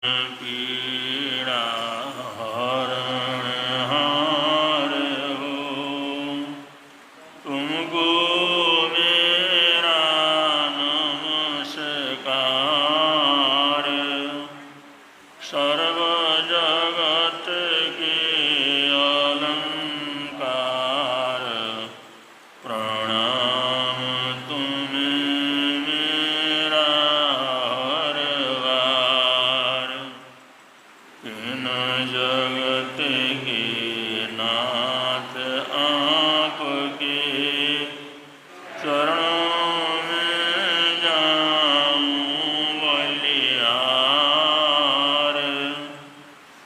पीड़ा हरणहार हो, तुमको मेरा नमस्कार। सर्व जगत के अलंकार, प्रणाम तुम्हें मेरा हरवार। इन जगत के नाथ आपके चरणों में जाऊं बलिहार।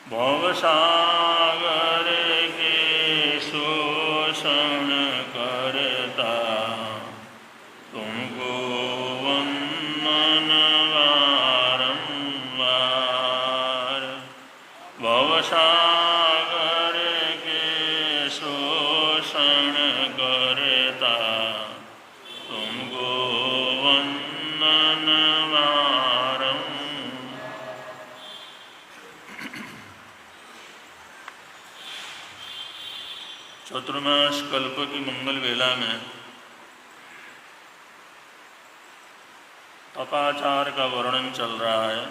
भवसागर के शोषण करता, तुमको वंदन बारंबार। भवसागर के शोषण करता, तुमको वंदन बारंबार। चतुर्मास कल्प की मंगल वेला में तपाचार का वर्णन चल रहा है।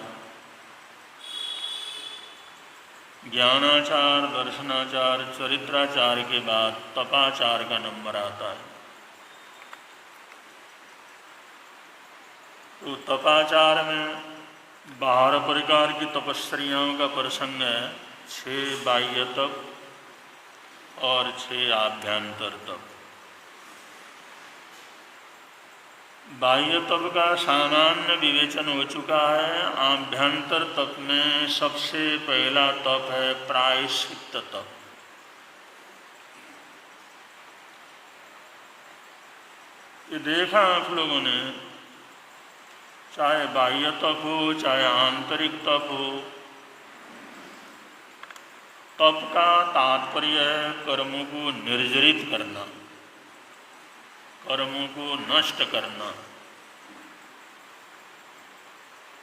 ज्ञानाचार, दर्शनाचार, चरित्राचार के बाद तपाचार का नंबर आता है। तो तपाचार में 12 प्रकार की तपस्याओं का प्रसंग है। 6 बाह्य तप और 6 आभ्यंतर तप। बाह्य तप का सामान्य विवेचन हो चुका है। आभ्यंतर तप में सबसे पहला तप है प्रायश्चित्त तप। ये देखा आप लोगों ने, चाहे बाह्य तप हो चाहे आंतरिक तप हो, तप का तात्पर्य है कर्मों को निर्जरित करना, कर्मों को नष्ट करना।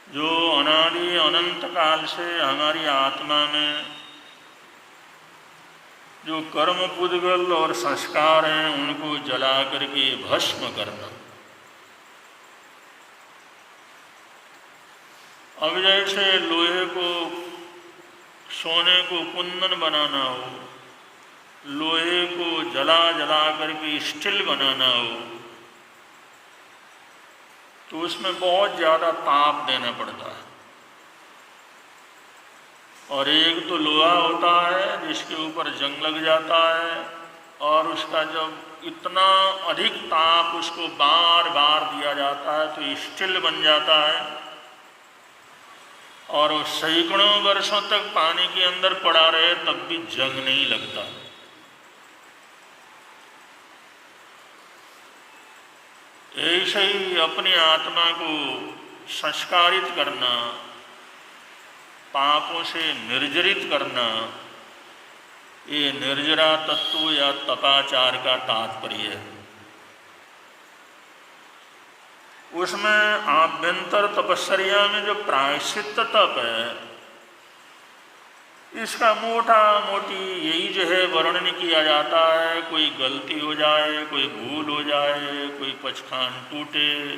जो अनादि अनंत काल से हमारी आत्मा में जो कर्म पुद्गल और संस्कार हैं, उनको जला करके भस्म करना। अब जैसे लोहे को, सोने को कुंदन बनाना हो, लोहे को जला जला करके स्टील बनाना हो, तो उसमें बहुत ज़्यादा ताप देना पड़ता है। और एक तो लोहा होता है जिसके ऊपर जंग लग जाता है, और उसका जब इतना अधिक ताप उसको बार बार दिया जाता है तो स्टील बन जाता है, और वो सैकड़ों वर्षों तक पानी के अंदर पड़ा रहे तब भी जंग नहीं लगता। ऐसे ही अपनी आत्मा को संस्कारित करना, पापों से निर्जरित करना, ये निर्जरा तत्व या तपाचार का तात्पर्य है। उसमें आभ्यंतर तपस्या में जो प्रायश्चित्त तप है, इसका मोटी यही जो है वर्णन किया जाता है। कोई गलती हो जाए, कोई भूल हो जाए, कोई पचखान टूटे,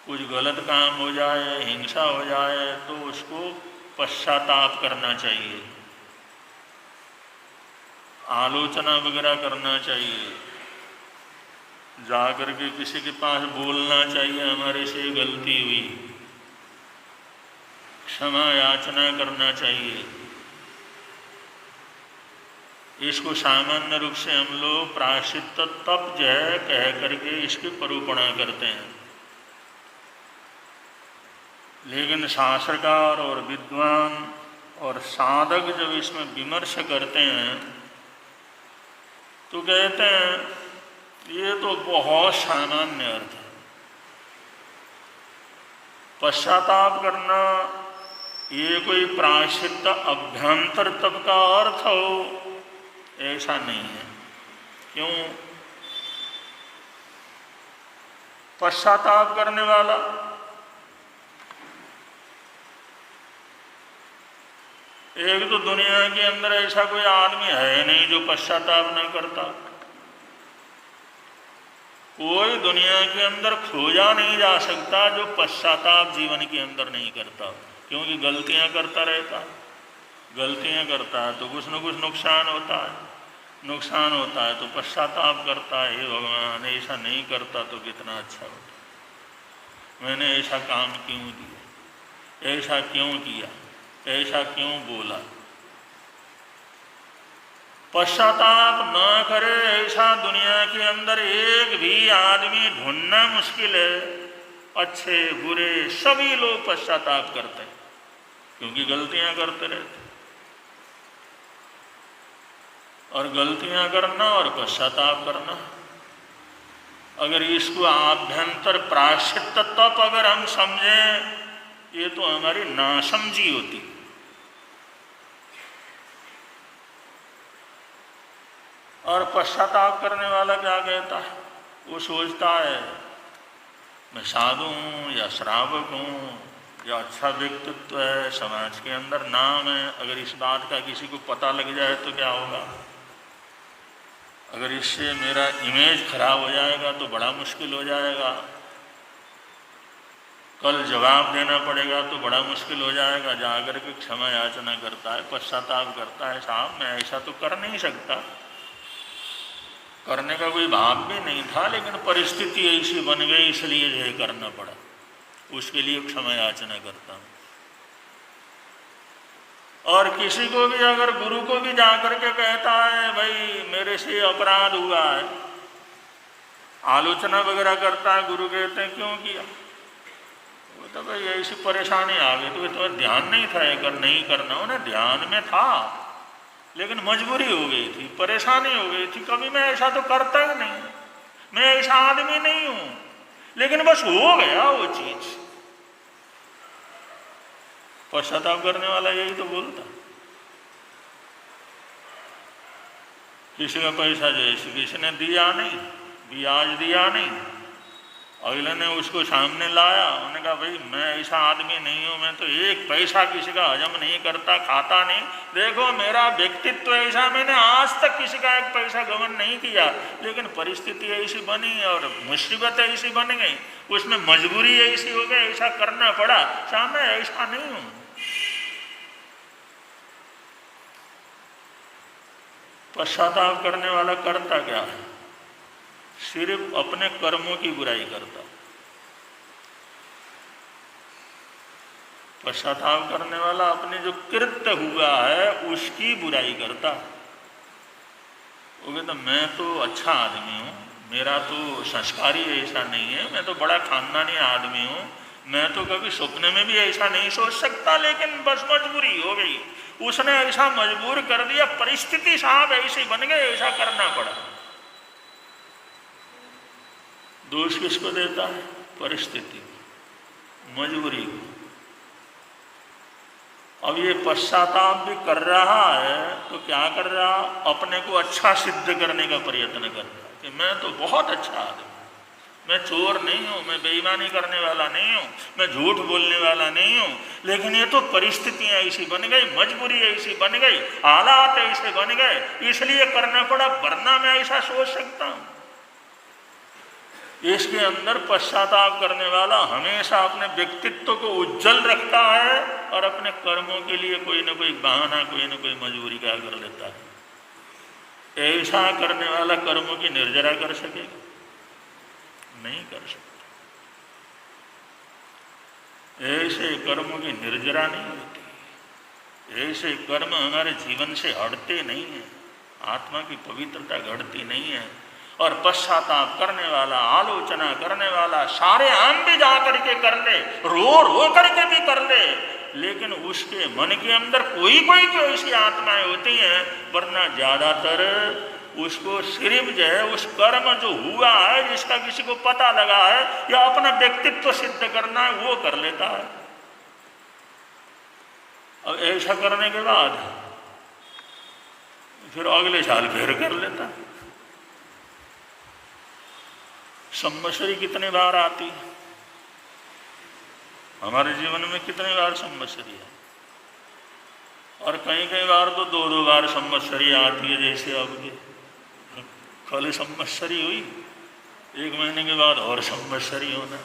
कुछ गलत काम हो जाए, हिंसा हो जाए, तो उसको पश्चाताप करना चाहिए, आलोचना वगैरह करना चाहिए, जाकर के किसी के पास बोलना चाहिए हमारे से गलती हुई, क्षमा याचना करना चाहिए। इसको सामान्य रूप से हम लोग प्रायश्चित्त तप जो है कह करके इसकी परूपणा करते हैं। लेकिन शास्त्रकार और विद्वान और साधक जब इसमें विमर्श करते हैं तो कहते हैं ये तो बहुत सामान्य अर्थ है। पश्चाताप करना ये कोई प्रायश्चित्त अभ्यंतर तप का अर्थ हो, ऐसा नहीं है। क्यों? पश्चाताप करने वाला एक तो दुनिया के अंदर ऐसा कोई आदमी है नहीं जो पश्चाताप न करता। कोई दुनिया के अंदर खोजा नहीं जा सकता जो पश्चाताप जीवन के अंदर नहीं करता, क्योंकि गलतियां करता रहता। गलतियां करता है तो कुछ न कुछ नुकसान होता है, नुकसान होता है तो पश्चाताप करता है, हे भगवान ऐसा नहीं करता तो कितना अच्छा होता, मैंने ऐसा काम क्यों दिया, ऐसा क्यों किया, ऐसा क्यों बोला। पश्चाताप न करे ऐसा दुनिया के अंदर एक भी आदमी ढूंढना मुश्किल है। अच्छे बुरे सभी लोग पश्चाताप करते हैं, क्योंकि गलतियां करते रहते। और गलतियां करना और पश्चाताप करना, अगर इसको आभ्यंतर प्रायश्चित तत्व अगर हम समझें, ये तो हमारी नासमझी होती। और पश्चाताप करने वाला क्या कहता है, वो सोचता है मैं साधु हूँ या श्रावक हूँ या अच्छा व्यक्तित्व है, समाज के अंदर नाम है, अगर इस बात का किसी को पता लग जाए तो क्या होगा, अगर इससे मेरा इमेज खराब हो जाएगा तो बड़ा मुश्किल हो जाएगा, कल जवाब देना पड़ेगा तो बड़ा मुश्किल हो जाएगा। जाकर के क्षमा याचना करता है, पश्चाताप करता है, साहब मैं ऐसा तो कर नहीं सकता, करने का कोई भाव भी नहीं था, लेकिन परिस्थिति ऐसी बन गई इसलिए जो है करना पड़ा, उसके लिए क्षमा याचना करता हूँ। और किसी को भी अगर गुरु को भी जाकर के कहता है भाई मेरे से अपराध हुआ है, आलोचना वगैरह करता है, गुरु कहते हैं क्यों किया, वो तो भाई ऐसी परेशानी आ गई, तो ध्यान नहीं था कर नहीं करना हो ना, ध्यान में था लेकिन मजबूरी हो गई थी, परेशानी हो गई थी, कभी मैं ऐसा तो करता ही नहीं, मैं ऐसा आदमी नहीं हूं, लेकिन बस हो गया वो चीज। पश्चाताप करने वाला यही तो बोलता। किसी का पैसा जैसे किसी ने दिया नहीं, ब्याज दिया नहीं, अगले ने उसको सामने लाया, उन्होंने कहा भाई मैं ऐसा आदमी नहीं हूं, मैं तो एक पैसा किसी का हजम नहीं करता, खाता नहीं, देखो मेरा व्यक्तित्व ऐसा, मैंने आज तक किसी का एक पैसा गमन नहीं किया, लेकिन परिस्थिति ऐसी बनी और मुसीबत ऐसी बन गई, उसमें मजबूरी ऐसी हो गई, ऐसा करना पड़ा, सामने ऐसा नहीं हूं। पश्चाताप करने वाला करता क्या है, सिर्फ अपने कर्मों की बुराई करता। पश्चाताप करने वाला अपने जो कृत्य हुआ है उसकी बुराई करता। वो कहता मैं तो अच्छा आदमी हूँ, मेरा तो संस्कार ही ऐसा नहीं है, मैं तो बड़ा खानदानी आदमी हूँ, मैं तो कभी सपने में भी ऐसा नहीं सोच सकता, लेकिन बस मजबूरी हो गई, उसने ऐसा मजबूर कर दिया, परिस्थिति साहब ऐसी बन गई, ऐसा करना पड़ा। दोष किसको देता है, परिस्थिति, मजबूरी। अब ये पश्चाताप भी कर रहा है तो क्या कर रहा, अपने को अच्छा सिद्ध करने का प्रयत्न कर रहा कि मैं तो बहुत अच्छा आदमी, मैं चोर नहीं हूँ, मैं बेईमानी करने वाला नहीं हूँ, मैं झूठ बोलने वाला नहीं हूँ, लेकिन ये तो परिस्थितियाँ ऐसी बन गई, मजबूरी ऐसी बन गई, हालात ऐसे बन गए, इसलिए करना पड़ा, वरना मैं ऐसा सोच सकता हूँ। इसके अंदर पश्चाताप करने वाला हमेशा अपने व्यक्तित्व को उज्जवल रखता है और अपने कर्मों के लिए कोई न कोई बहाना, कोई न कोई मजबूरी क्या कर लेता है। ऐसा करने वाला कर्मों की निर्जरा कर सकेगा, नहीं कर सकता। ऐसे कर्मों की निर्जरा नहीं होती, ऐसे कर्म हमारे जीवन से हटते नहीं है, आत्मा की पवित्रता घटती नहीं है। और पश्चाताप करने वाला, आलोचना करने वाला सारे हम भी जा करके कर ले, रो करके भी कर ले, लेकिन उसके मन के अंदर कोई तो ऐसी आत्माएं होती हैं, वरना ज्यादातर उसको सिर्फ जो है उस कर्म जो हुआ है, जिसका किसी को पता लगा है या अपना व्यक्तित्व सिद्ध करना है, वो कर लेता है। अब ऐसा करने के बाद फिर अगले साल फिर कर लेता है। संवत्सरी कितने बार आती है हमारे जीवन में, कितने बार संवत्सरी है, और कई कई बार तो 2-2 बार संवत्सरी आती है, जैसे अब के कल संवत्सरी हुई, 1 महीने के बाद और संवत्सरी होना,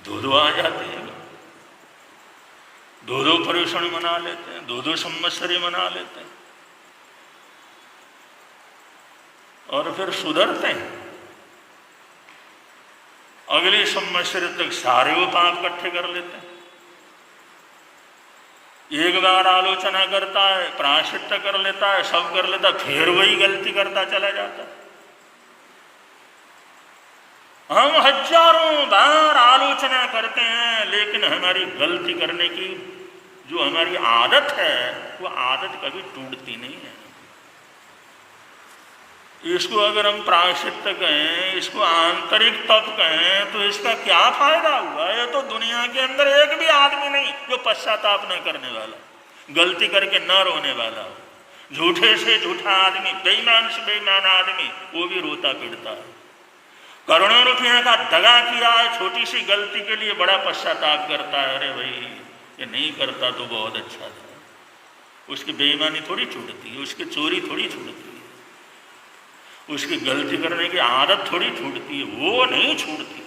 2-2 आ जाते हैं, 2-2 पर्युषण मना लेते हैं, 2-2 संवत्सरी मना लेते हैं और फिर सुधरते हैं। अगले संवत्सर तक सारे वो पाप इकट्ठे कर लेते हैं। एक बार आलोचना करता है, प्रायश्चित्त कर लेता है, सब कर लेता है, फिर वही गलती करता चला जाता है। हम हजारों बार आलोचना करते हैं, लेकिन हमारी गलती करने की जो हमारी आदत है वो आदत कभी टूटती नहीं है। इसको अगर हम प्रायश्चित्त कहें, इसको आंतरिक तप कहें, तो इसका क्या फायदा हुआ? ये तो दुनिया के अंदर एक भी आदमी नहीं जो पश्चाताप न करने वाला, गलती करके न रोने वाला हो। झूठे से झूठा आदमी, बेईमान से बेईमान आदमी, वो भी रोता पीड़ता है। करोड़ों रुपया का दगा किया है, छोटी सी गलती के लिए बड़ा पश्चाताप करता है, अरे भाई ये नहीं करता तो बहुत अच्छा था। उसकी बेईमानी थोड़ी छूटती है, उसकी चोरी थोड़ी छूटती है, उसकी गलती करने की आदत थोड़ी छूटती है, वो नहीं छूटती।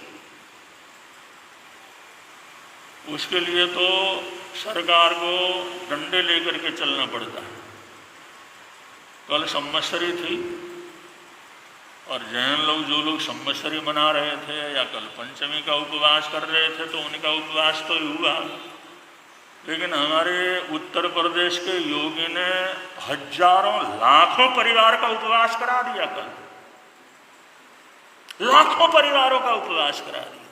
उसके लिए तो सरकार को डंडे लेकर के चलना पड़ता है। कल संवत्सरी थी और जैन लोग, जो लोग संवत्सरी मना रहे थे या कल पंचमी का उपवास कर रहे थे, तो उनका उपवास तो हुआ, लेकिन हमारे उत्तर प्रदेश के योगी ने हजारों लाखों परिवार का उपवास करा दिया। कल लाखों परिवारों का उपवास करा दिया।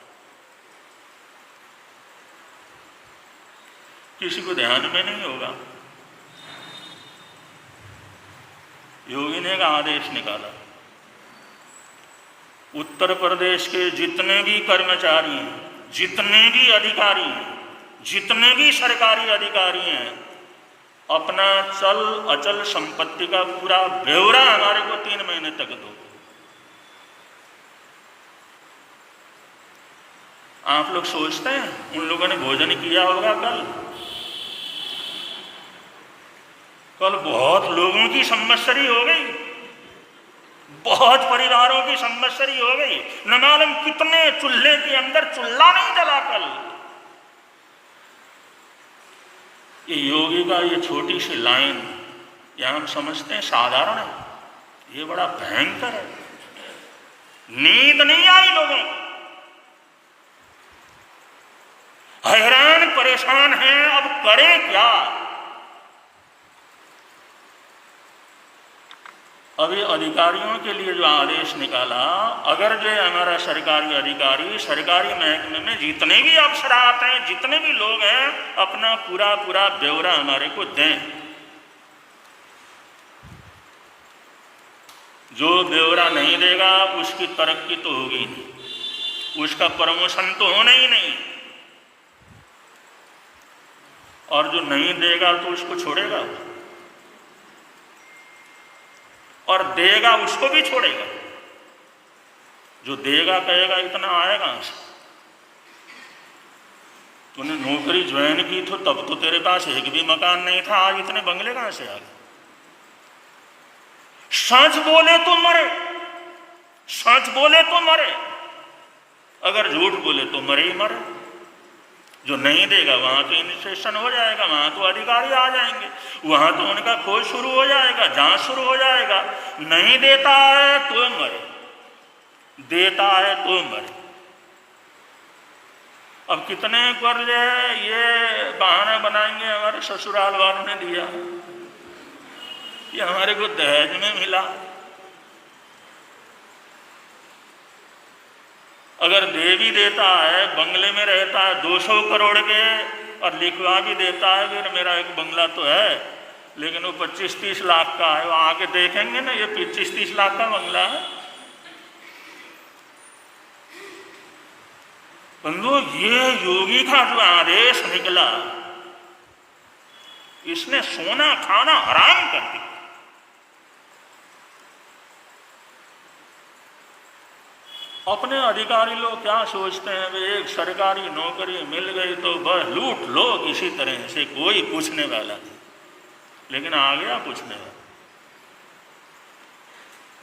किसी को ध्यान में नहीं होगा, योगी ने एक आदेश निकाला, उत्तर प्रदेश के जितने भी कर्मचारी हैं, जितने भी अधिकारी हैं, जितने भी सरकारी अधिकारी हैं, अपना चल अचल संपत्ति का पूरा ब्यौरा हमारे को 3 महीने तक दो। आप लोग सोचते हैं उन लोगों ने भोजन किया होगा कल बहुत लोगों की संवत्सरी हो गई, बहुत परिवारों की संवत्सरी हो गई। न मालूम कितने चूल्हे के अंदर चूल्हा नहीं जला कल। ये योगी का ये छोटी सी लाइन, ये हम समझते हैं साधारण है, ये बड़ा भयंकर है। नींद नहीं आई लोगों को, हैरान परेशान हैं, अब करें क्या? अभी अधिकारियों के लिए जो आदेश निकाला, अगर जो हमारा सरकारी अधिकारी, सरकारी महकमे में जितने भी अफसरात हैं, जितने भी लोग हैं, अपना पूरा पूरा ब्यौरा हमारे को दें। जो ब्यौरा नहीं देगा उसकी तरक्की तो होगी नहीं, उसका प्रमोशन तो होना ही नहीं, और जो नहीं देगा तो उसको छोड़ेगा, और देगा उसको भी छोड़ेगा। जो देगा कहेगा इतना आएगा से, तूने नौकरी ज्वाइन की तो तब तो तेरे पास एक भी मकान नहीं था, आज इतने बंगले कहां से आ गए? सच बोले तो मरे, सच बोले तो मरे, अगर झूठ बोले तो मरे ही मरे। जो नहीं देगा वहां तो इनिशिएशन हो जाएगा, वहां तो अधिकारी आ जाएंगे, वहां तो उनका खोज शुरू हो जाएगा, जांच शुरू हो जाएगा। नहीं देता है तो मरे, देता है तो मरे। अब कितने कर ले ये बहाना बनाएंगे, हमारे ससुराल वालों ने दिया, ये हमारे को दहेज में मिला। अगर दे भी देता है, बंगले में रहता है 200 करोड़ के, और लिखवा भी देता है फिर मेरा एक बंगला तो है, लेकिन वो 25-30 लाख का है, वो आके देखेंगे ना ये 25-30 लाख का बंगला है। बंधु, ये योगी का जो आदेश निकला, इसने सोना खाना हराम कर दिया। अपने अधिकारी लोग क्या सोचते हैं, वे एक सरकारी नौकरी मिल गई तो बस लूट लो किसी तरह से, कोई पूछने वाला नहीं। लेकिन आ गया पूछने वाला।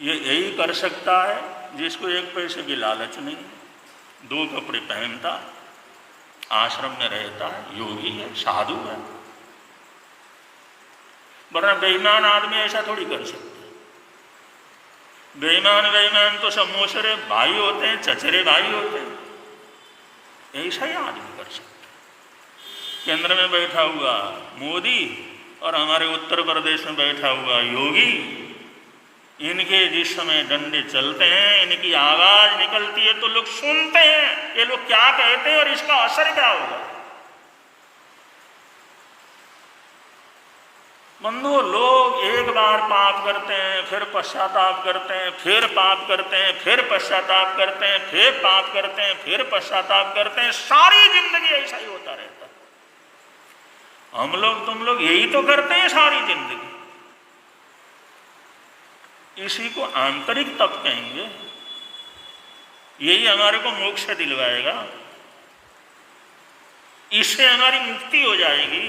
ये यही कर सकता है जिसको एक पैसे की लालच नहीं, 2 कपड़े पहनता, आश्रम में रहता है, योगी है, साधु है। वरना बेईमान आदमी ऐसा थोड़ी कर सकता है। बेईमान तो सब मोसरे भाई होते हैं, चचरे भाई होते हैं। ऐसा ही आदमी कर सकता है। केंद्र में बैठा हुआ मोदी और हमारे उत्तर प्रदेश में बैठा हुआ योगी, इनके जिस समय डंडे चलते हैं, इनकी आवाज निकलती है तो लोग सुनते हैं ये लोग क्या कहते हैं और इसका असर क्या होगा। बंधु, लोग एक बार पाप करते हैं, फिर पश्चाताप करते हैं, फिर पाप करते हैं, फिर पश्चाताप करते हैं, फिर पाप करते हैं, फिर पश्चाताप करते हैं। सारी जिंदगी ऐसा ही होता रहता है। हम लोग तुम लोग यही तो करते हैं सारी जिंदगी। इसी को आंतरिक तप कहेंगे। यही हमारे को मोक्ष दिलवाएगा, इससे हमारी मुक्ति हो जाएगी,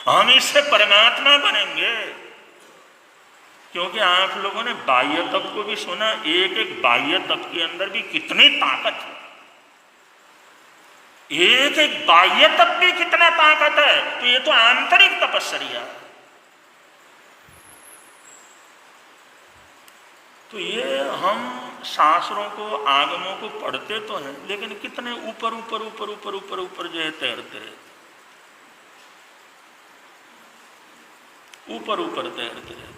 हम इससे परमात्मा बनेंगे। क्योंकि आप लोगों ने बाह्य तप को भी सुना, एक एक बाह्य तप के अंदर भी कितनी ताकत है। एक एक बाह्य तप भी कितना ताकत है, तो ये तो आंतरिक तपस्या है। तो ये हम शास्त्रों को, आगमों को पढ़ते तो हैं, लेकिन कितने ऊपर ऊपर ऊपर ऊपर ऊपर ऊपर जो है तैरते रहते, ऊपर ऊपर तैरते रहते।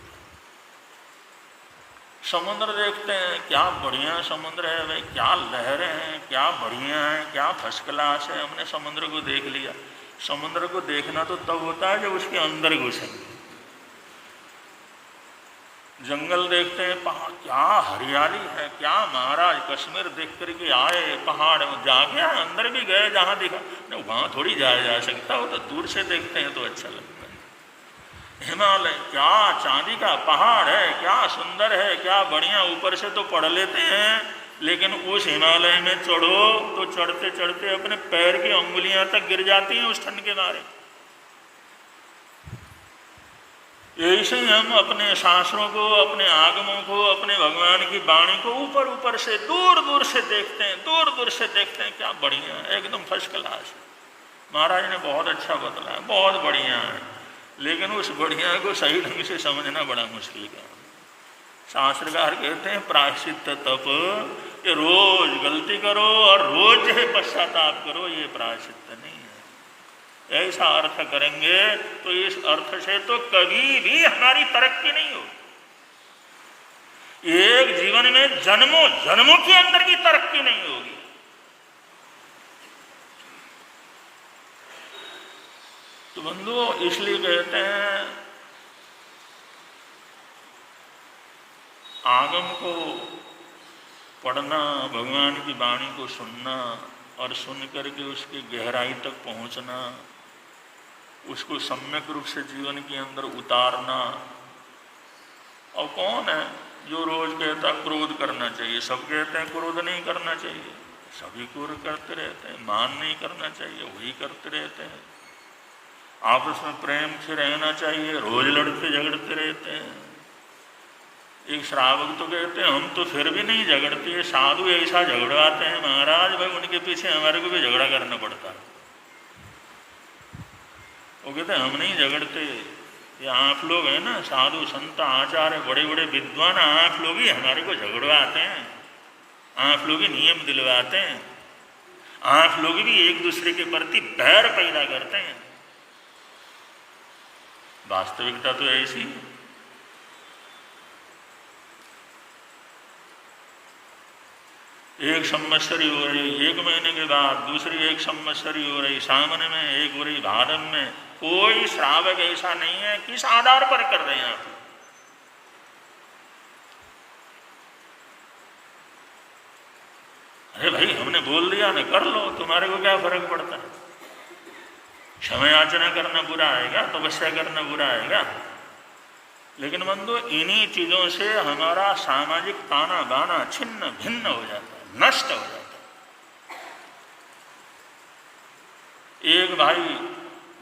समुद्र देखते हैं, क्या बढ़िया समुद्र है भाई, क्या लहरें हैं, क्या बढ़िया है, क्या फर्स्ट क्लास है। हमने समुद्र को देख लिया। समुद्र को देखना तो तब होता है जब उसके अंदर घुसेंगे। जंगल देखते हैं, पहाड़, क्या हरियाली है, क्या महाराज कश्मीर देख करके आए, पहाड़ जाके अंदर भी गए जहाँ दिखा नहीं, वहाँ थोड़ी जाया जा सकता, वो तो दूर से देखते हैं तो अच्छा लगता है। हिमालय, क्या चांदी का पहाड़ है, क्या सुंदर है, क्या बढ़िया, ऊपर से तो पढ़ लेते हैं, लेकिन उस हिमालय में चढ़ो तो चढ़ते चढ़ते अपने पैर की अंगुलियां तक गिर जाती हैं उस ठंड के मारे। ऐसे ही हम अपने शास्त्रों को, अपने आगमों को, अपने भगवान की वाणी को ऊपर ऊपर से, दूर दूर से देखते हैं, दूर दूर से देखते हैं, क्या बढ़िया है, एकदम फर्स्ट क्लास है, महाराज ने बहुत अच्छा बतलाया, बहुत बढ़िया है। लेकिन उस बढ़िया को सही ढंग से समझना बड़ा मुश्किल काम। शास्त्रकार कहते हैं प्रायश्चित तप, ये रोज गलती करो और रोज है पश्चाताप करो, ये प्रायश्चित नहीं है। ऐसा अर्थ करेंगे तो इस अर्थ से तो कभी भी हमारी तरक्की नहीं हो। एक जीवन में जन्मों जन्मों के अंदर की तरक्की नहीं होगी। तो बंधुओं, इसलिए कहते हैं आगम को पढ़ना, भगवान की वाणी को सुनना और सुन करके उसकी गहराई तक पहुंचना, उसको सम्यक रूप से जीवन के अंदर उतारना। और कौन है जो रोज कहता क्रोध करना चाहिए? सब कहते हैं क्रोध नहीं करना चाहिए, सभी क्रोध करते रहते हैं। मान नहीं करना चाहिए, वही करते रहते हैं। आपस में प्रेम से रहना चाहिए, रोज लड़ते झगड़ते रहते हैं। एक श्रावक तो कहते हैं हम तो फिर भी नहीं झगड़ते, साधु ऐसा झगड़ाते हैं महाराज भाई, उनके पीछे हमारे को भी झगड़ा करना पड़ता है। वो कहते हैं हम नहीं झगड़ते, ये आप लोग हैं ना साधु संत आचार्य बड़े बड़े विद्वान, आप लोग ही हमारे को झगड़वाते हैं, आप लोग ही नियम दिलवाते हैं, आप लोग भी एक दूसरे के प्रति बैर पैदा करते हैं। वास्तविकता तो ऐसी है। एक संवत्सरी हो रही, 1 महीने के बाद दूसरी एक संवत्सरी हो रही, सामने में एक हो रही, भादम में। कोई श्रावक ऐसा नहीं है। किस आधार पर कर रहे हैं आप? अरे भाई हमने बोल दिया ना, कर लो, तुम्हारे को क्या फर्क पड़ता है? क्षमा याचना करना बुरा आएगा? तपस्या करना बुरा आएगा? लेकिन बंधु इन्हीं चीज़ों से हमारा सामाजिक ताना बाना छिन्न भिन्न हो जाता है, नष्ट हो जाता है। एक भाई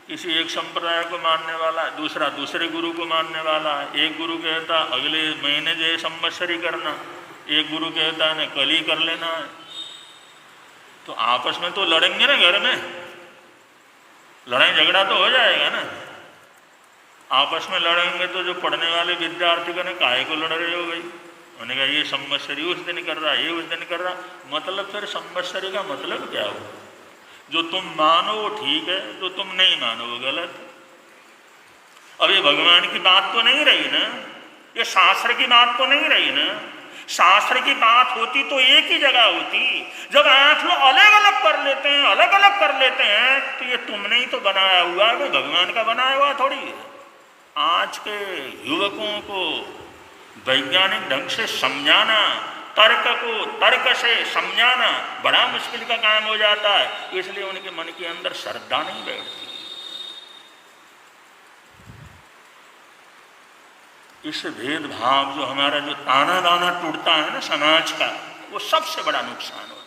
किसी एक संप्रदाय को मानने वाला, दूसरा दूसरे गुरु को मानने वाला है। एक गुरु कहता अगले महीने जो संवत्सरी करना, एक गुरु कहता है कल ही कर लेना है। तो आपस में तो लड़ेंगे ना, घर में लड़ाई झगड़ा तो हो जाएगा ना। आपस में लड़ेंगे तो जो पढ़ने वाले विद्यार्थी का काहे को लड़ रहे हो भाई, उन्होंने कहा ये संवत्सरी उस दिन कर रहा, ये उस दिन कर रहा। मतलब फिर संवत्सरी का मतलब क्या हो? जो तुम मानो वो ठीक है, जो तुम नहीं मानो वो गलत। अब ये भगवान की बात तो नहीं रही ना, ये शास्त्र की बात तो नहीं रही ना। शास्त्र की बात होती तो एक ही जगह होती। जब आप लोग अलग अलग कर लेते हैं, अलग अलग कर लेते हैं, तो ये तुमने ही तो बनाया हुआ है, कोई भगवान का बनाया हुआ थोड़ी है। आज के युवकों को वैज्ञानिक ढंग से समझाना, तर्क को तर्क से समझाना बड़ा मुश्किल का काम हो जाता है। इसलिए उनके मन के अंदर श्रद्धा नहीं बैठती। इस भेदभाव जो हमारा जो ताना बाना टूटता है ना समाज का, वो सबसे बड़ा नुकसान होता है।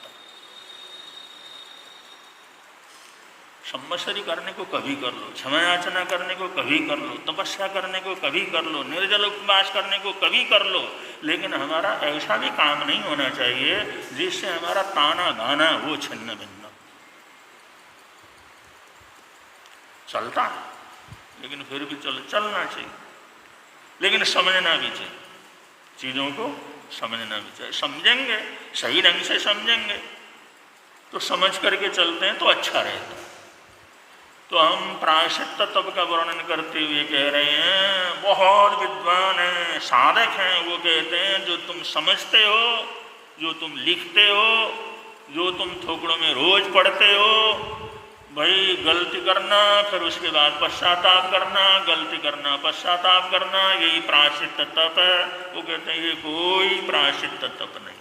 संवत्सरी करने को कभी कर लो, क्षमा याचना करने को कभी कर लो, तपस्या करने को कभी कर लो, निर्जल उपवास करने को कभी कर लो, लेकिन हमारा ऐसा भी काम नहीं होना चाहिए जिससे हमारा ताना बाना वो छिन्न भिन्न। चलता है लेकिन फिर भी चलना चाहिए, लेकिन समझना भी चाहिए, चीज़ों को समझना भी चाहिए। समझेंगे, सही ढंग से समझेंगे तो समझ करके चलते हैं तो अच्छा रहता है। तो हम प्रायश्चित तत्व का वर्णन करते हुए कह रहे हैं, बहुत विद्वान हैं, साधक हैं, वो कहते हैं जो तुम समझते हो, जो तुम लिखते हो, जो तुम थोकड़ों में रोज पढ़ते हो, भाई गलती करना फिर उसके बाद पश्चाताप करना, गलती करना पश्चाताप करना, यही प्रायश्चित तप है। वो कहते हैं ये कोई प्रायश्चित तप नहीं,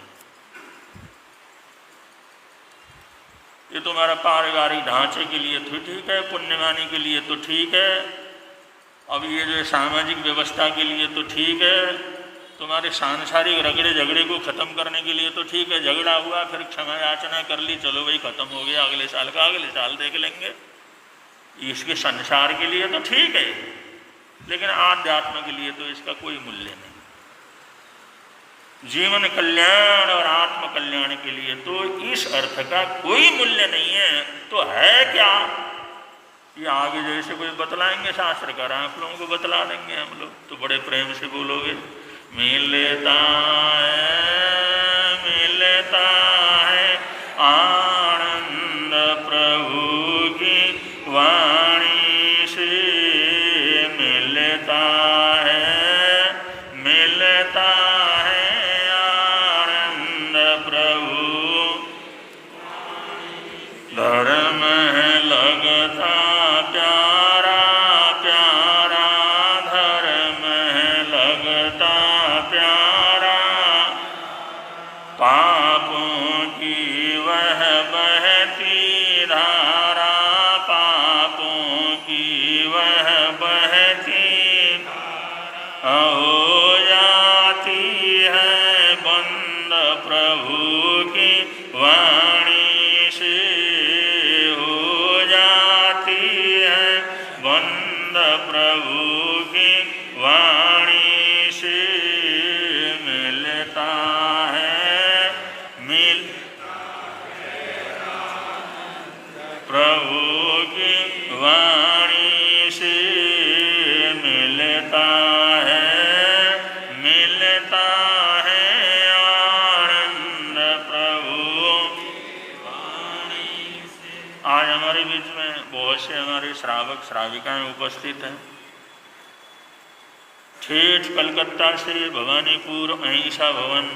ये तुम्हारा पारिवारिक ढांचे के लिए तो ठीक है, पुण्यवानी के लिए तो ठीक है, अब ये जो सामाजिक व्यवस्था के लिए तो ठीक है, तुम्हारे सांसारिक रगड़े झगड़े को ख़त्म करने के लिए तो ठीक है। झगड़ा हुआ फिर क्षमा याचना कर ली, चलो भाई ख़त्म हो गया, अगले साल का अगले साल देख लेंगे, इसके संसार के लिए तो ठीक है, लेकिन आध्यात्म के लिए तो इसका कोई मूल्य नहीं। जीवन कल्याण और आत्म कल्याण के लिए तो इस अर्थ का कोई मूल्य नहीं है। तो है क्या? ये आगे जैसे कोई बतलाएंगे शास्त्रकार, आप लोगों को बतला देंगे हम लोग, तो बड़े प्रेम से बोलोगे। मिलता है आनंद प्रभु की वाणी से, मिलता है आनंद प्रभु, धर्म है लगता प्यारा प्यारा, धर्म है लगता प्यारा, पापों की वह बहती धारा, पापों की वह बहती धारा, हो जाती है बंद प्रभु की वाणी से, हो जाती है बंद प्रभु की वाणी से, मिलता है प्रभु की वाणी से, मिलता है आनंद प्रभु वाणी से। आज हमारे बीच में बहुत से हमारे श्रावक श्राविकाएं उपस्थित हैं। ठेठ कलकत्ता से भवानीपुर अहिंसा भवन,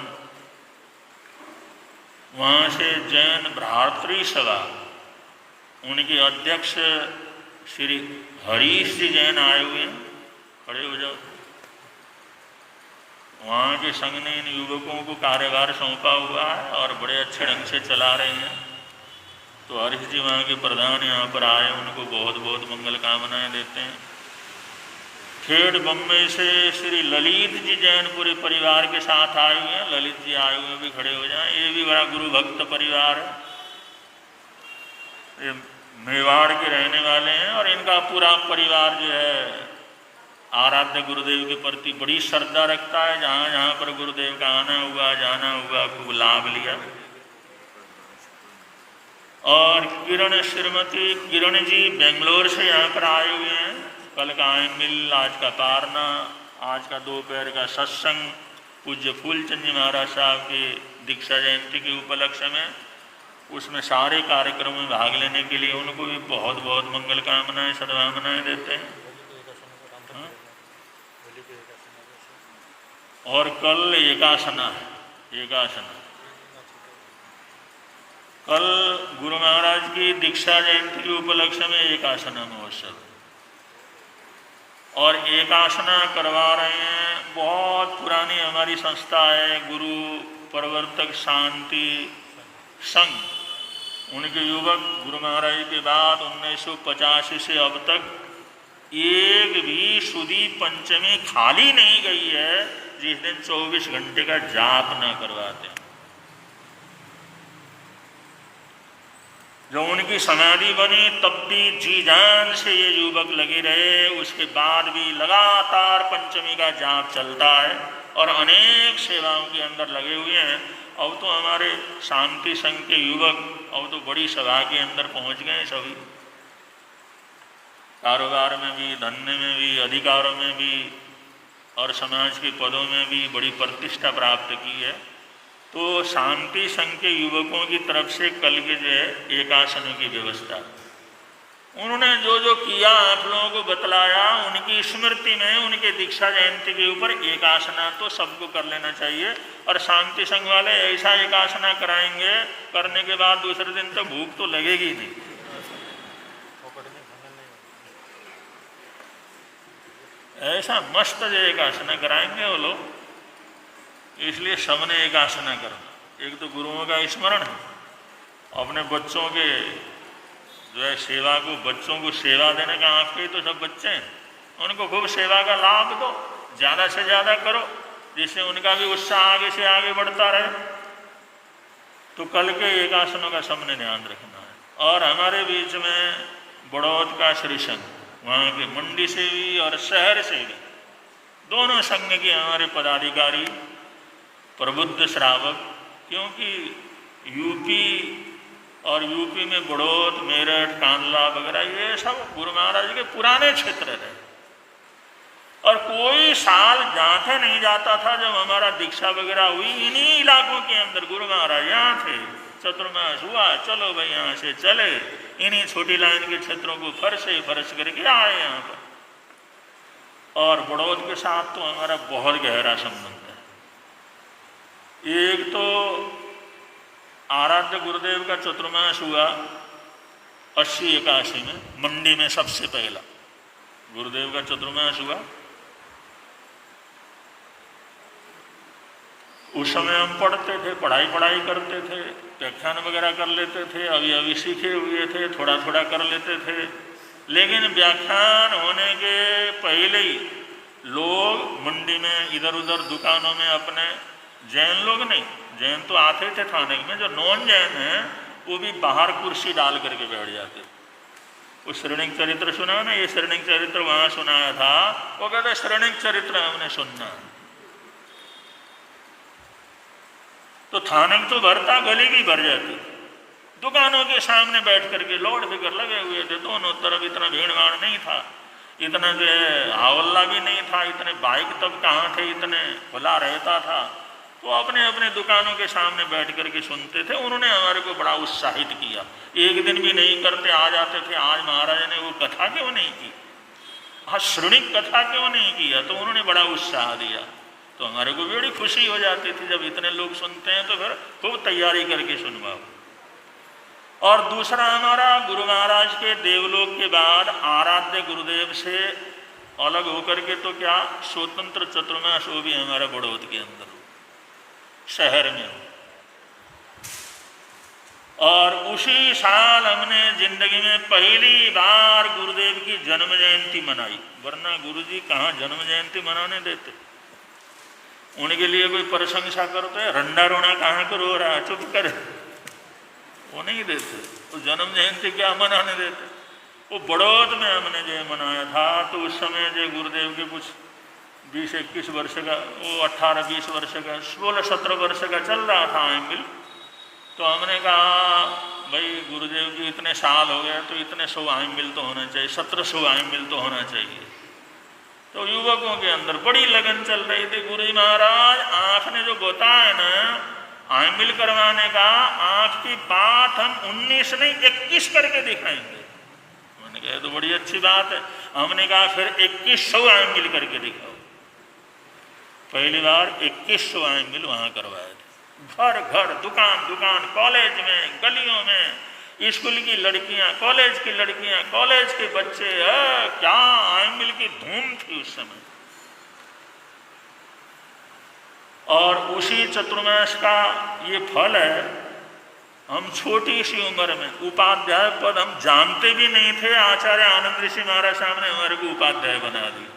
वहाँ से जैन भ्रातृ सभा, उनके अध्यक्ष श्री हरीश जी जैन आए हुए हैं, खड़े हो जाओ। वहाँ के संघ ने इन युवकों को कार्यभार सौंपा हुआ है और बड़े अच्छे ढंग से चला रहे हैं। तो हरीश जी वहाँ के प्रधान यहाँ पर आए, उनको बहुत बहुत मंगल कामनाएं देते हैं। खेड़ बम्बई से श्री ललित जी जैन पूरे परिवार के साथ आए हुए हैं। ललित जी आए हुए भी खड़े हो जाएं। ये भी बड़ा गुरु भक्त परिवार है। ये मेवाड़ के रहने वाले हैं और इनका पूरा परिवार जो है आराध्य गुरुदेव के प्रति बड़ी श्रद्धा रखता है। जहाँ जहाँ पर गुरुदेव का आना हुआ जाना हुआ खूब लाभ लिया। और किरण श्रीमती किरण जी बेंगलोर से यहाँ पर आए हुए हैं। कल का आयन मिल, आज का पारना, आज का दोपहर का सत्संग पूज्य फूलचंद जी महाराज साहब के दीक्षा जयंती के उपलक्ष्य में, उसमें सारे कार्यक्रमों में भाग लेने के लिए उनको भी बहुत बहुत मंगल कामनाएं सद्भावनाएं देते हैं। और कल एकासना है। एकासना कल गुरु महाराज की दीक्षा जयंती के उपलक्ष्य में एकासना महोत्सव और एकासना करवा रहे हैं। बहुत पुरानी हमारी संस्था है गुरु प्रवर्तक शांति संघ। उनके युवक गुरु महाराज के बाद 1985 से अब तक एक भी सुदी पंचमी खाली नहीं गई है जिस दिन 24 घंटे का जाप न करवाते। जो उनकी समाधि बनी तब भी जी जान से ये युवक लगे रहे। उसके बाद भी लगातार पंचमी का जाप चलता है और अनेक सेवाओं के अंदर लगे हुए हैं। अब तो हमारे शांति संघ के युवक अब तो बड़ी सभा के अंदर पहुंच गए। सभी कारोबार में भी, धंधे में भी, अधिकारों में भी और समाज के पदों में भी बड़ी प्रतिष्ठा प्राप्त की है। तो शांति संघ के युवकों की तरफ से कल के जो है एकासनों की व्यवस्था उन्होंने जो जो किया आप लोगों को बतलाया। उनकी स्मृति में उनके दीक्षा जयंती के ऊपर एकासना तो सबको कर लेना चाहिए। और शांति संघ वाले ऐसा एकासना कराएंगे, करने के बाद दूसरे दिन तक भूख तो लगेगी नहीं। ऐसा मस्त जो एकासना कराएंगे वो लोग। इसलिए सबने एकासना करना। एक तो गुरुओं का स्मरण है, अपने बच्चों के जो है सेवा को, बच्चों को सेवा देने का आपके तो सब बच्चे हैं, उनको खूब सेवा का लाभ दो, ज़्यादा से ज़्यादा करो जिससे उनका भी उत्साह आगे से आगे बढ़ता रहे। तो कल के एकासनों का सबने ध्यान रखना है। और हमारे बीच में बड़ौद का श्री संघ, वहाँ के मंडी से भी और शहर से भी दोनों संघ के हमारे पदाधिकारी प्रबुद्ध श्रावक, क्योंकि यूपी और यूपी में बड़ौद, मेरठ, कांडला वगैरह ये सब गुरु महाराज के पुराने क्षेत्र रहे। और कोई साल जाते नहीं जाता था जब हमारा दीक्षा वगैरह हुई। इन्हीं इलाकों के अंदर गुरु महाराज यहाँ थे, चतुर्मास हुआ, चलो भाई यहाँ से चले, इन्हीं छोटी लाइन के क्षेत्रों को फर्श करके आए यहाँ पर। और बड़ौद के साथ तो हमारा बहुत गहरा संबंध है। एक तो आराध्य गुरुदेव का चतुर्मास हुआ 80-81 में, मंडी में सबसे पहला गुरुदेव का चतुर्मास हुआ। उस समय हम पढ़ते थे, पढ़ाई करते थे, व्याख्यान वगैरह कर लेते थे, अभी सीखे हुए थे, थोड़ा थोड़ा कर लेते थे। लेकिन व्याख्यान होने के पहले ही लोग मंडी में इधर उधर दुकानों में अपने, जैन लोग नहीं, जैन तो आते थे थाने में, जो नॉन जैन हैं वो भी बाहर कुर्सी डाल करके बैठ जाते। वो श्रेणिक चरित्र सुना ना, ये श्रेणिक चरित्र वहाँ सुनाया था, वो कहते श्रेणिक चरित्र हमने सुनना। तो थाने तो भरता, गली भी भर जाती। दुकानों के सामने बैठ करके लौट फिकर लगे हुए थे, दोनों तरफ इतना भीड़ भाड़ नहीं था, इतना जो है हवल्ला भी नहीं था, इतने बाइक तब कहाँ थे, इतने खुला रहता था। तो अपने अपने दुकानों के सामने बैठ करके सुनते थे। उन्होंने हमारे को बड़ा उत्साहित किया। एक दिन भी नहीं करते आ जाते थे। आज महाराज ने वो कथा क्यों नहीं की, आज श्रेणिक कथा क्यों नहीं किया, तो उन्होंने बड़ा उत्साह दिया। तो हमारे को बड़ी खुशी हो जाती थी जब इतने लोग सुनते हैं तो फिर खूब तैयारी करके सुनवाओ। और दूसरा हमारा गुरु महाराज के देवलोक के बाद आराध्य गुरुदेव से अलग होकर के तो क्या स्वतंत्र चतुर्मास वो भी हमारा बड़ौद के अंदर शहर में हो। और उसी साल हमने जिंदगी में पहली बार गुरुदेव की जन्म जयंती मनाई, वरना गुरुजी कहाँ जन्म जयंती मनाने देते। उनके लिए कोई प्रशंसा करते, रंडा रोना कहाँ को रो रहा, चुप कर, वो नहीं देते। वो जन्म जयंती क्या मनाने देते। वो बड़ौद में हमने जो मनाया था, तो उस समय जो गुरुदेव के कुछ 20-21 वर्ष का, वो 18-20 वर्ष का, 16-17 वर्ष का चल रहा था आइमिल। तो हमने कहा भाई गुरुदेव जी इतने साल हो गए, तो इतने 100 आइमिल तो होना चाहिए, 1700 आइमिल तो होना चाहिए। तो युवकों के अंदर बड़ी लगन चल रही थी। गुरु जी महाराज आपने जो बताया ना आइमिल करवाने का, आपकी बात हम 19 नहीं 21 करके दिखाएंगे। मैंने कहा तो बड़ी अच्छी बात है। हमने कहा फिर 2100 आइमिल करके दिखाओ। पहली बार 2100 आइमिल वहाँ करवाए थे, घर घर, दुकान दुकान, कॉलेज में, गलियों में, स्कूल की लड़कियां, कॉलेज की लड़कियां, कॉलेज के बच्चे, क्या आइमिल की धूम थी उस समय। और उसी चतुर्मास का ये फल है, हम छोटी सी उम्र में उपाध्याय पद हम जानते भी नहीं थे, आचार्य आनंद ऋषि महाराज साहब ने हमारे को उपाध्याय बना दिया।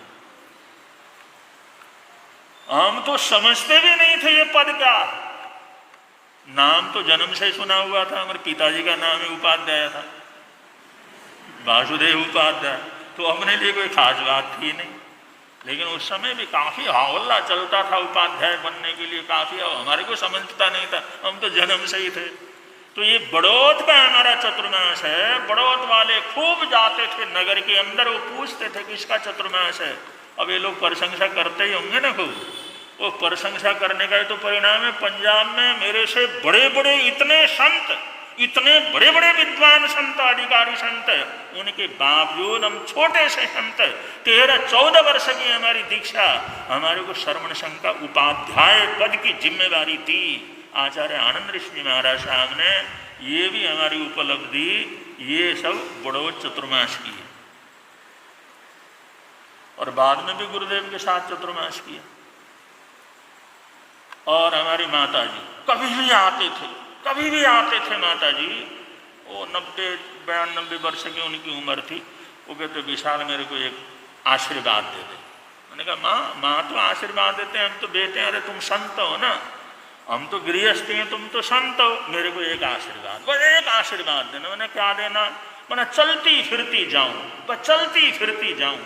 हम तो समझते भी नहीं थे ये पद क्या। नाम तो जन्म से सुना हुआ था, हमारे पिताजी का नाम ही उपाध्याय था, वासुदेव उपाध्याय, तो अपने लिए कोई खास बात थी नहीं। लेकिन उस समय भी काफी हौला चलता था उपाध्याय बनने के लिए, काफी हमारे को समझता नहीं था, हम तो जन्म से ही थे। तो ये बड़ौद का हमारा चतुर्मास है। बड़ौद वाले खूब जाते थे नगर के अंदर, वो पूछते थे किसका चतुर्मास है। अब ये लोग प्रशंसा करते ही होंगे ना खूब, वो प्रशंसा करने का ही तो परिणाम है। पंजाब में मेरे से बड़े बड़े इतने संत, इतने बड़े बड़े विद्वान संत, अधिकारी संत, उनके बावजूद हम छोटे से संत, 13-14 वर्ष की हमारी दीक्षा, हमारे को श्रवण संघ का उपाध्याय पद की जिम्मेदारी दी आचार्य आनंद ऋषि महाराज साहब ने। ये भी हमारी उपलब्धि, ये सब बड़ौद चतुर्मास की है। और बाद में भी गुरुदेव के साथ चतुर्मास किया। और हमारी माता जी कभी भी आते थे, कभी भी आते थे माता जी। वो 90-92 वर्ष की उनकी उम्र थी। वो कहते विशाल मेरे को एक आशीर्वाद दे दे। मैंने कहा माँ तो आशीर्वाद देते हैं, हम तो बेटे हैं। अरे तुम संत हो ना, हम तो गृहस्थ हैं, तुम तो संत हो, मेरे को एक आशीर्वाद, बस एक आशीर्वाद देना। मैंने क्या देना? मैंने चलती फिरती जाऊं, बस चलती फिरती जाऊं,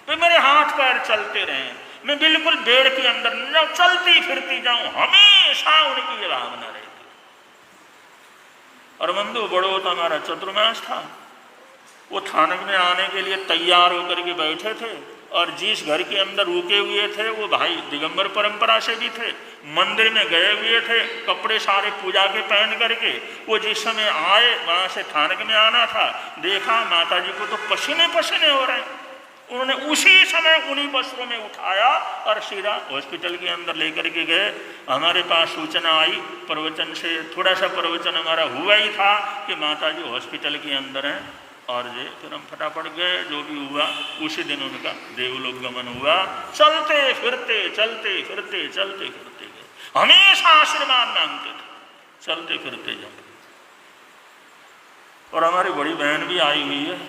तो मेरे हाथ पैर चलते रहें, मैं बिल्कुल बेड़ के अंदर न चलती फिरती जाऊं, हमेशा उनकी ये भावना रहती। और बंधु बड़ौद हमारा चतुर्मास था। वो थानक में आने के लिए तैयार होकर के बैठे थे, और जिस घर के अंदर रुके हुए थे वो भाई दिगंबर परंपरा से भी थे, मंदिर में गए हुए थे, कपड़े सारे पूजा के पहन करके। वो जिस समय आए वहाँ से थानक में आना था, देखा माता जी को तो पसीने पसीने हो रहे हैं। उन्होंने उसी समय उन्हीं वस्त्रों में उठाया और सीधा हॉस्पिटल के अंदर लेकर के गए। हमारे पास सूचना आई प्रवचन से, थोड़ा सा प्रवचन हमारा हुआ ही था कि माता जी हॉस्पिटल के अंदर हैं। और जे फिर हम फटाफट गए, जो भी हुआ उसी दिन उनका देवलोक गमन हुआ। चलते फिरते चलते फिरते चलते फिरते गए, हमेशा आशीर्वाद मांगते थे, चलते फिरते जाते। और हमारी बड़ी बहन भी आई हुई है,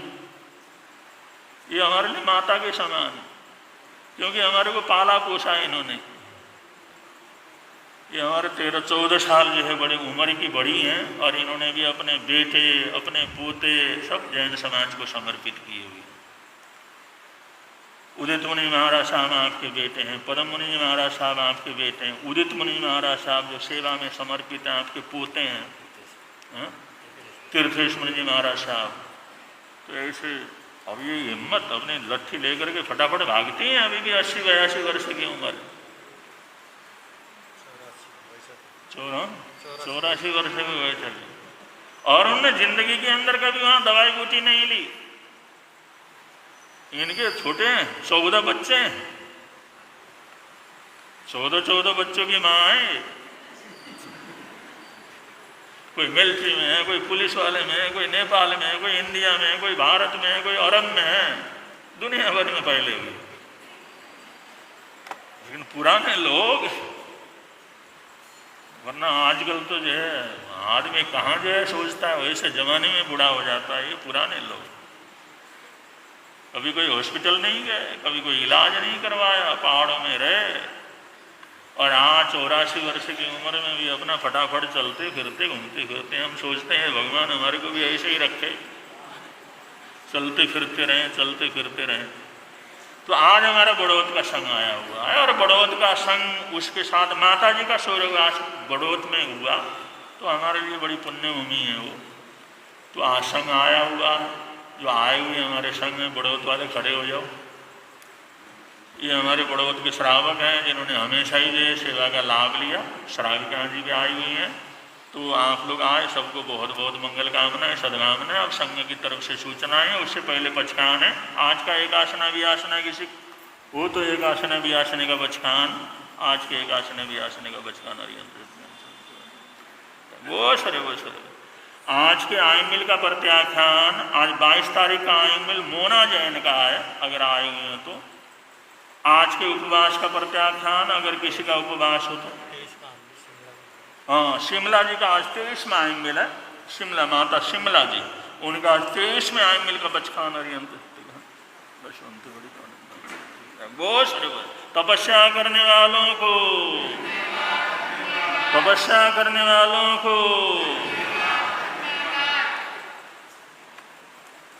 ये हमारे लिए माता के समान है, क्योंकि हमारे को पाला पोसा इन्होंने। ये हमारे 13-14 साल जो है बड़ी उम्र की बड़ी हैं, और इन्होंने भी अपने बेटे अपने पोते सब जैन समाज को समर्पित किए हुए। उदित मुनि महाराज साहब आपके बेटे हैं, पद्म मुनि महाराज साहब आपके बेटे हैं, उदित मुनि महाराज साहब जो सेवा में समर्पित हैं आपके पोते हैं, तीर्थेश मुनि जी महाराज साहब। तो ऐसे अब ये हिम्मत अपने लट्ठी लेकर के फटाफट भागती हैं, अभी भी 80-82 वर्ष की उम्र, 84 वर्ष में हुए चले। और उनने जिंदगी के अंदर कभी वहां दवाई बूटी नहीं ली। इनके छोटे हैं, 14 बच्चे हैं, 14 बच्चों की माँ है। कोई मिलिट्री में है, कोई पुलिस वाले में है, कोई नेपाल में है, कोई इंडिया में है, कोई भारत में है, कोई अरब में है, दुनिया भर में फैले हुए। लेकिन पुराने लोग वरना आजकल तो जो है आदमी कहाँ जो है सोचता है वैसे जमाने में बूढ़ा हो जाता है। ये पुराने लोग कभी कोई हॉस्पिटल नहीं गए, कभी कोई इलाज नहीं करवाया, पहाड़ों में रहे और आज 84 वर्ष की उम्र में भी अपना फटाफट चलते फिरते घूमते फिरते। हम सोचते हैं भगवान हमारे को भी ऐसे ही रखे, चलते फिरते रहें चलते फिरते रहें। तो आज हमारा बड़ौत का संघ आया हुआ है और बड़ौत का संघ उसके साथ माता जी का स्वर्गवास बड़ौत में हुआ, तो हमारे लिए बड़ी पुण्य भूमि है वो। तो आज संघ आया हुआ, जो आए हुए हमारे संघ में बड़ौत वाले खड़े हो जाओ। ये हमारे बड़ौत के श्रावक हैं जिन्होंने हमेशा ही जो सेवा का लाभ लिया। श्राविका जी भी आई हुई हैं, तो आप लोग आए, सबको बहुत बहुत मंगल कामनाएं सदकामनाएं। अब संघ की तरफ से सूचनाएं हैं, उससे पहले पचखान है। आज का एक आसना भी आसना किसी वो तो एक आसना भी आसने का बचखान, आज के एक आसना भी आसने का बचखान वो सरे। आज के आयमिल का प्रत्याख्यान, आज 22 तारीख का आयमिल मोना जैन का है, अगर आए हुए हैं तो। आज के उपवास का प्रत्याख्यान अगर किसी का उपवास हो तो, हाँ शिमला जी का आज 23वां आयमिल है। शिमला माता शिमला जी, उनका आज 23वें आयमिल का बचखान तपस्या करने वालों को, तपस्या करने वालों को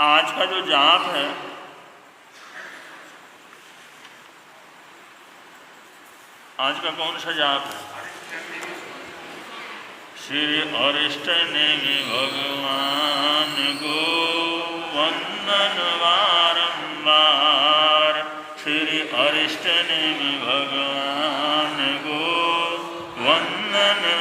आज का जो जाप है, आज का कौन सा जाप है? श्री अरिष्ट नेमि भगवान को वंदनवा